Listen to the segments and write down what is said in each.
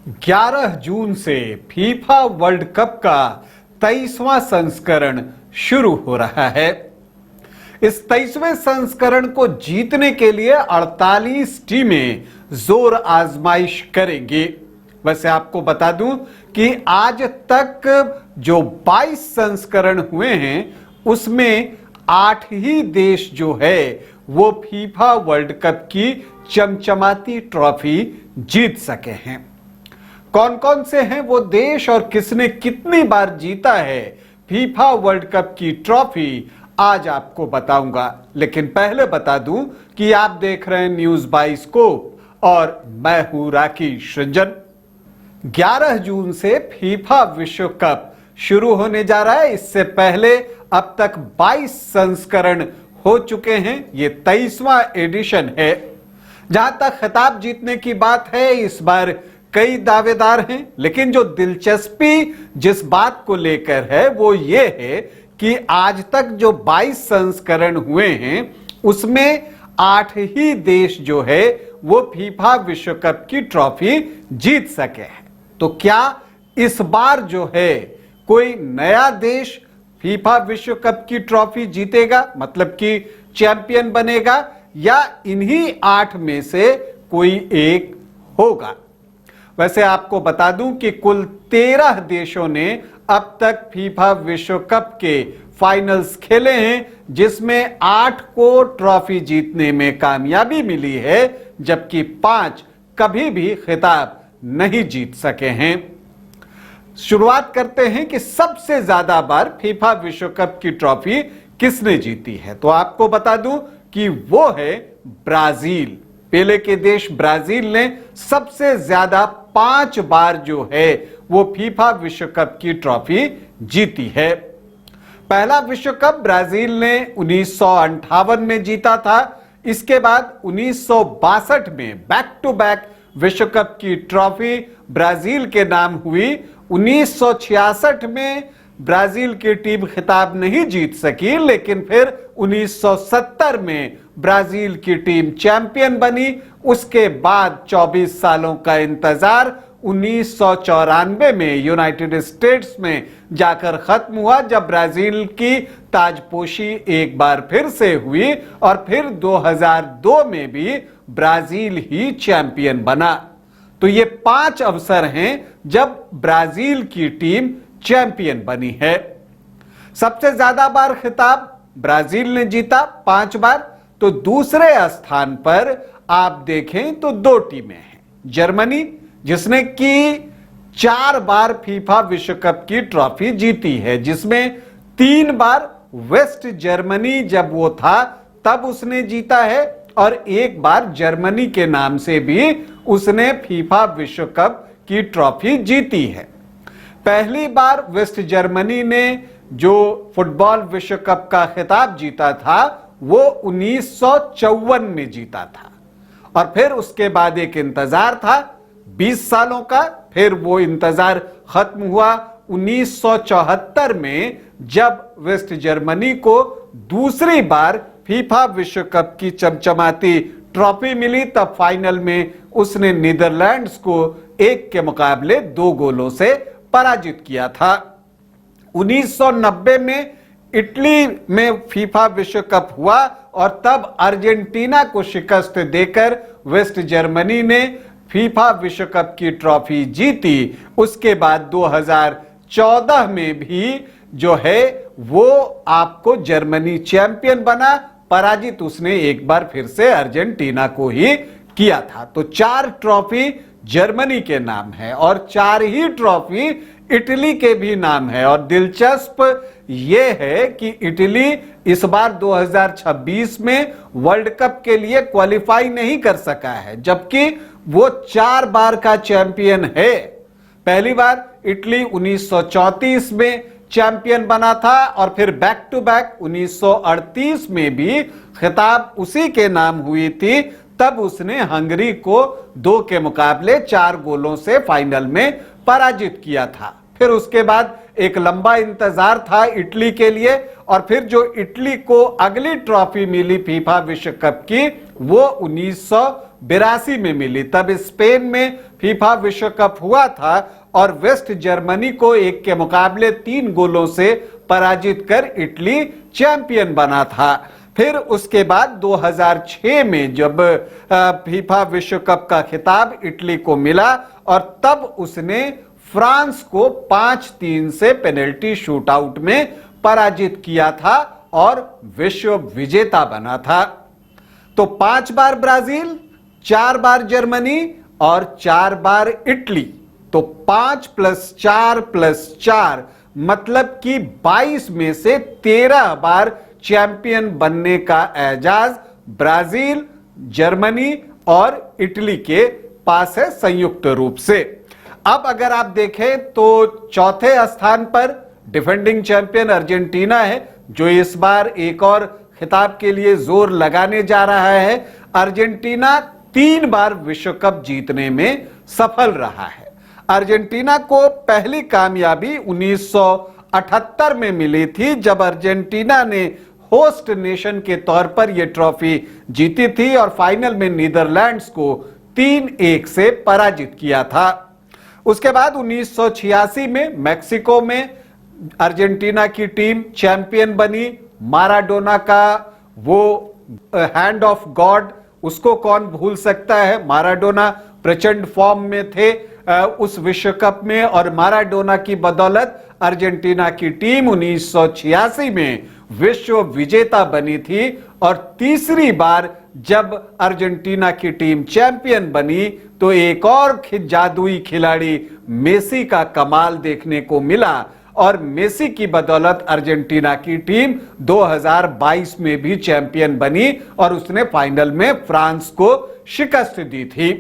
11 जून से FIFA world cup का 23वां संस्करण शुरू हो रहा है। इस 23वें संस्करण को जीतने के लिए 48 टीमें जोर आजमाइश करेंगी। वैसे आपको बता दूं कि आज तक जो 22 संस्करण हुए हैं उसमें 8 ही देश जो है वो फीफा वर्ल्ड कप की चमचमाती ट्रॉफी जीत सके हैं। कौन कौन से हैं वो देश और किसने कितनी बार जीता है फीफा वर्ल्ड कप की ट्रॉफी आज आपको बताऊंगा। लेकिन पहले बता दूं कि आप देख रहे हैं न्यूज बाइस्कोप और मैं हूं राकेश रंजन। 11 जून से फीफा विश्व कप शुरू होने जा रहा है। इससे पहले अब तक 22 संस्करण हो चुके हैं। ये 23वां एडिशन है। जहां तक खिताब जीतने की बात है, इस बार कई दावेदार हैं, लेकिन जो दिलचस्पी जिस बात को लेकर है वो ये है कि आज तक जो 22 संस्करण हुए हैं उसमें 8 ही देश जो है वो फीफा विश्व कप की ट्रॉफी जीत सके हैं। तो क्या इस बार जो है कोई नया देश फीफा विश्व कप की ट्रॉफी जीतेगा, मतलब कि चैंपियन बनेगा, या इन्हीं 8 में से कोई एक होगा? वैसे आपको बता दूं कि कुल 13 देशों ने अब तक फीफा विश्व कप के फाइनल्स खेले हैं, जिसमें 8 को ट्रॉफी जीतने में कामयाबी मिली है, जबकि 5 कभी भी खिताब नहीं जीत सके हैं। शुरुआत करते हैं कि सबसे ज्यादा बार फीफा विश्व कप की ट्रॉफी किसने जीती है। तो आपको बता दूं कि वो है ब्राजील। पेले के देश ब्राजील ने सबसे ज्यादा 5 बार जो है वो फीफा विश्व कप की ट्रॉफी जीती है। पहला विश्व कप ब्राजील ने 1958 में जीता था। इसके बाद 1962 में बैक टू बैक विश्व कप की ट्रॉफी ब्राजील के नाम हुई। 1966 में ब्राजील की टीम खिताब नहीं जीत सकी, लेकिन फिर 1970 में ब्राजील की टीम चैंपियन बनी। उसके बाद 24 सालों का इंतजार 1994 में यूनाइटेड स्टेट्स में जाकर खत्म हुआ, जब ब्राजील की ताजपोशी एक बार फिर से हुई और फिर 2002 में भी ब्राजील ही चैंपियन बना। तो ये 5 अवसर हैं जब ब्राजील की टीम चैंपियन बनी है। सबसे ज्यादा बार खिताब ब्राजील ने जीता, 5 बार। तो दूसरे स्थान पर आप देखें तो 2 टीमें हैं। जर्मनी, जिसने कि 4 बार फीफा विश्व कप की ट्रॉफी जीती है, जिसमें 3 बार वेस्ट जर्मनी जब वो था तब उसने जीता है, और 1 बार जर्मनी के नाम से भी उसने फीफा विश्व कप की ट्रॉफी जीती है। पहली बार वेस्ट जर्मनी ने जो फुटबॉल विश्व कप का खिताब जीता था वो 1954 में जीता था, और फिर उसके बाद एक इंतजार था 20 सालों का। फिर वो इंतजार खत्म हुआ 1974 में, जब वेस्ट जर्मनी को दूसरी बार फीफा विश्व कप की चमचमाती ट्रॉफी मिली। तब फाइनल में उसने नीदरलैंड्स को 1 के मुकाबले 2 गोलों से पराजित किया था। 1990 में इटली में फीफा विश्व कप हुआ और तब अर्जेंटीना को शिकस्त देकर वेस्ट जर्मनी ने फीफा विश्व कप की ट्रॉफी जीती। उसके बाद 2014 में भी जो है वो आपको जर्मनी चैंपियन बना। पराजित उसने एक बार फिर से अर्जेंटीना को ही किया था। तो 4 ट्रॉफी जर्मनी के नाम है और 4 ही ट्रॉफी इटली के भी नाम है। और दिलचस्प यह है कि इटली इस बार 2026 में वर्ल्ड कप के लिए क्वालिफाई नहीं कर सका है, जबकि वो 4 बार का चैंपियन है। पहली बार इटली 1934 में चैंपियन बना था, और फिर बैक टू बैक 1938 में भी खिताब उसी के नाम हुई थी। तब उसने हंगरी को 2 के मुकाबले 4 गोलों से फाइनल में पराजित किया था। फिर उसके बाद एक लंबा इंतजार था इटली के लिए, और फिर जो इटली को अगली ट्रॉफी मिली फीफा विश्व कप की वो 1982 में मिली। तब स्पेन में फीफा विश्व कप हुआ था और वेस्ट जर्मनी को 1 के मुकाबले 3 गोलों से पराजित कर इटली चैंपियन बना था। फिर उसके बाद 2006 में जब फीफा विश्व कप का खिताब इटली को मिला और तब उसने फ्रांस को 5-3 से पेनल्टी शूटआउट में पराजित किया था और विश्व विजेता बना था। तो 5 बार ब्राजील, 4 बार जर्मनी और 4 बार इटली, तो 5 + 4 + 4 मतलब कि 22 में से 13 बार चैंपियन बनने का एजाज ब्राजील, जर्मनी और इटली के पास है संयुक्त रूप से। अब अगर आप देखें तो चौथे स्थान पर डिफेंडिंग चैंपियन अर्जेंटीना है, जो इस बार एक और खिताब के लिए जोर लगाने जा रहा है। अर्जेंटीना 3 बार विश्व कप जीतने में सफल रहा है। अर्जेंटीना को पहली कामयाबी 1978 में मिली थी, जब अर्जेंटीना ने होस्ट नेशन के तौर पर यह ट्रॉफी जीती थी और फाइनल में नीदरलैंड्स को 3-1 से पराजित किया था। उसके बाद 1986 में मैक्सिको में अर्जेंटीना की टीम चैंपियन बनी। माराडोना का वो हैंड ऑफ गॉड, उसको कौन भूल सकता है। माराडोना प्रचंड फॉर्म में थे उस विश्व कप में, और माराडोना की बदौलत अर्जेंटीना की टीम 1986 में विश्व विजेता बनी थी। और तीसरी बार जब अर्जेंटीना की टीम चैंपियन बनी तो एक और जादुई खिलाड़ी मेसी का कमाल देखने को मिला, और मेसी की बदौलत अर्जेंटीना की टीम 2022 में भी चैंपियन बनी और उसने फाइनल में फ्रांस को शिकस्त दी थी।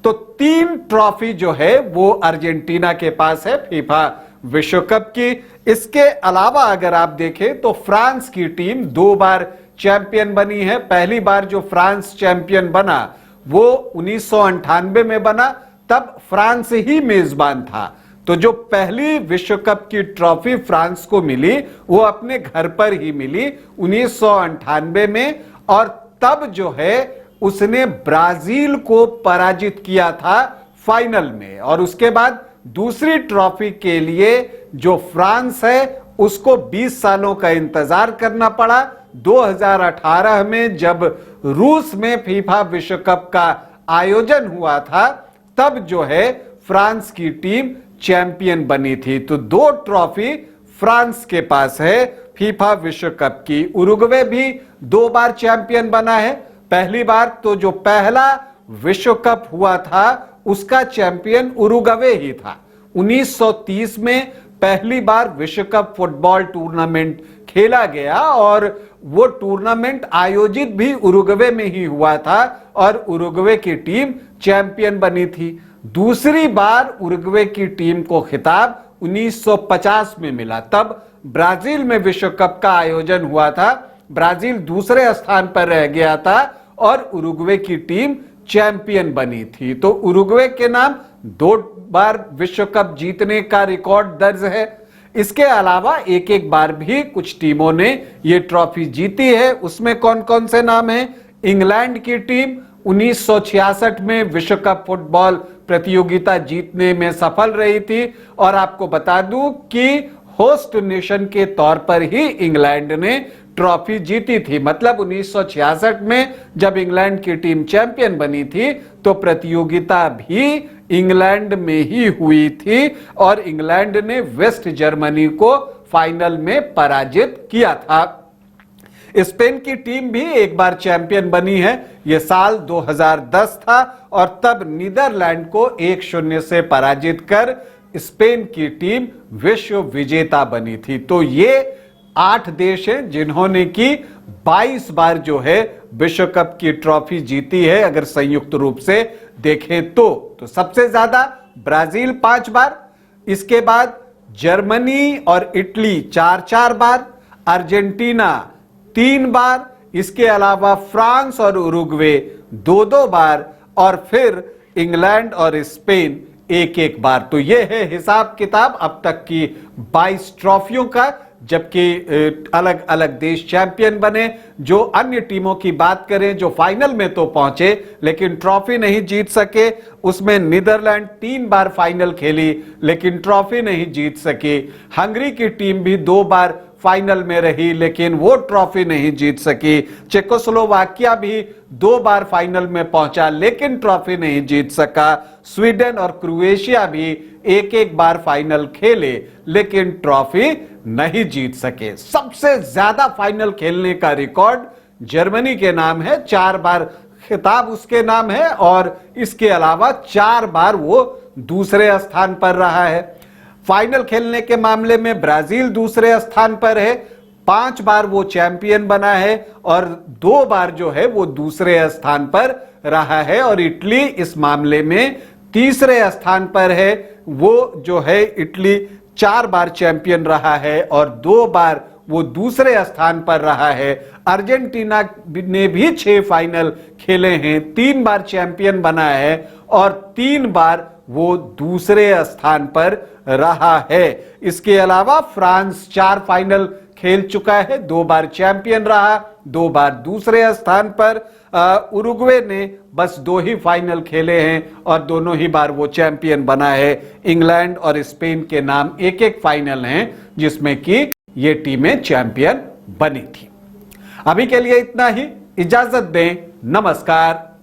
तो 3 ट्रॉफी जो है वो अर्जेंटीना के पास है फीफा विश्व कप की। इसके अलावा अगर आप देखें तो फ्रांस की टीम 2 बार चैंपियन बनी है। पहली बार जो फ्रांस चैंपियन बना वो 1998 में बना, तब फ्रांस ही मेजबान था। तो जो पहली विश्व कप की ट्रॉफी फ्रांस को मिली वो अपने घर पर ही मिली 1998 में, और तब जो है उसने ब्राजील को पराजित किया था फाइनल में। और उसके बाद दूसरी ट्रॉफी के लिए जो फ्रांस है उसको 20 सालों का इंतजार करना पड़ा। 2018 में जब रूस में फीफा विश्व कप का आयोजन हुआ था तब जो है फ्रांस की टीम चैंपियन बनी थी। तो 2 ट्रॉफी फ्रांस के पास है फीफा विश्व कप की। उरुग्वे भी 2 बार चैंपियन बना है। पहली बार तो जो पहला विश्व कप हुआ था उसका चैंपियन उरुग्वे ही था। 1930 में पहली बार विश्व कप फुटबॉल टूर्नामेंट खेला गया और वो टूर्नामेंट आयोजित भी उरुग्वे में ही हुआ था और उरुग्वे की टीम चैंपियन बनी थी। दूसरी बार उरुग्वे की टीम को खिताब 1950 में मिला, तब ब्राजील में विश्व कप का आयोजन हुआ था। ब्राजील दूसरे स्थान पर रह गया था और उरुग्वे की टीम चैंपियन बनी थी। तो उरुग्वे के नाम 2 बार विश्व कप जीतने का रिकॉर्ड दर्ज है। इसके अलावा एक एक बार भी कुछ टीमों ने यह ट्रॉफी जीती है। उसमें कौन कौन से नाम हैं? इंग्लैंड की टीम 1966 में विश्व कप फुटबॉल प्रतियोगिता जीतने में सफल रही थी और आपको बता दूं कि होस्ट नेशन के तौर पर ही इंग्लैंड ने ट्रॉफी जीती थी। मतलब 1966 में जब इंग्लैंड की टीम चैंपियन बनी थी तो प्रतियोगिता भी इंग्लैंड में ही हुई थी और इंग्लैंड ने वेस्ट जर्मनी को फाइनल में पराजित किया था। स्पेन की टीम भी एक बार चैंपियन बनी है। यह साल 2010 था और तब नीदरलैंड को 1-0 से पराजित कर स्पेन की टीम विश्व विजेता बनी थी। तो ये 8 देश हैं जिन्होंने की 22 बार जो है विश्व कप की ट्रॉफी जीती है। अगर संयुक्त रूप से देखें तो सबसे ज्यादा ब्राजील 5 बार, इसके बाद जर्मनी और इटली 4-4 बार, अर्जेंटीना 3 बार, इसके अलावा फ्रांस और उरुग्वे 2-2 बार और फिर इंग्लैंड और स्पेन एक एक बार। तो ये है हिसाब किताब अब तक की 22 ट्रॉफियों का, जबकि अलग अलग देश चैंपियन बने। जो अन्य टीमों की बात करें जो फाइनल में तो पहुंचे लेकिन ट्रॉफी नहीं जीत सके, उसमें नीदरलैंड 3 बार फाइनल खेली लेकिन ट्रॉफी नहीं जीत सकी। हंगरी की टीम भी 2 बार फाइनल में रही लेकिन वो ट्रॉफी नहीं जीत सकी। चेकोस्लोवाकिया भी 2 बार फाइनल में पहुंचा लेकिन ट्रॉफी नहीं जीत सका। स्वीडन और क्रोएशिया भी एक एक बार फाइनल खेले लेकिन ट्रॉफी नहीं जीत सके। सबसे ज्यादा फाइनल खेलने का रिकॉर्ड जर्मनी के नाम है, 4 बार खिताब उसके नाम है और इसके अलावा 4 बार वो दूसरे स्थान पर रहा है। फाइनल खेलने के मामले में ब्राजील दूसरे स्थान पर है, 5 बार वो चैंपियन बना है और 2 बार जो है वो दूसरे स्थान पर रहा है। और इटली इस मामले में तीसरे स्थान पर है। वो जो है इटली 4 बार चैंपियन रहा है और 2 बार वो दूसरे स्थान पर रहा है। अर्जेंटीना ने भी 6 फाइनल खेले हैं, 3 बार चैंपियन बना है और 3 बार वो दूसरे स्थान पर रहा है। इसके अलावा फ्रांस 4 फाइनल खेल चुका है, 2 बार चैंपियन रहा, 2 बार दूसरे स्थान पर। उरुग्वे ने बस 2 ही फाइनल खेले हैं और दोनों ही बार वो चैंपियन बना है। इंग्लैंड और स्पेन के नाम एक एक फाइनल हैं जिसमें कि ये टीमें चैंपियन बनी थी। अभी के लिए इतना ही, इजाजत दें, नमस्कार।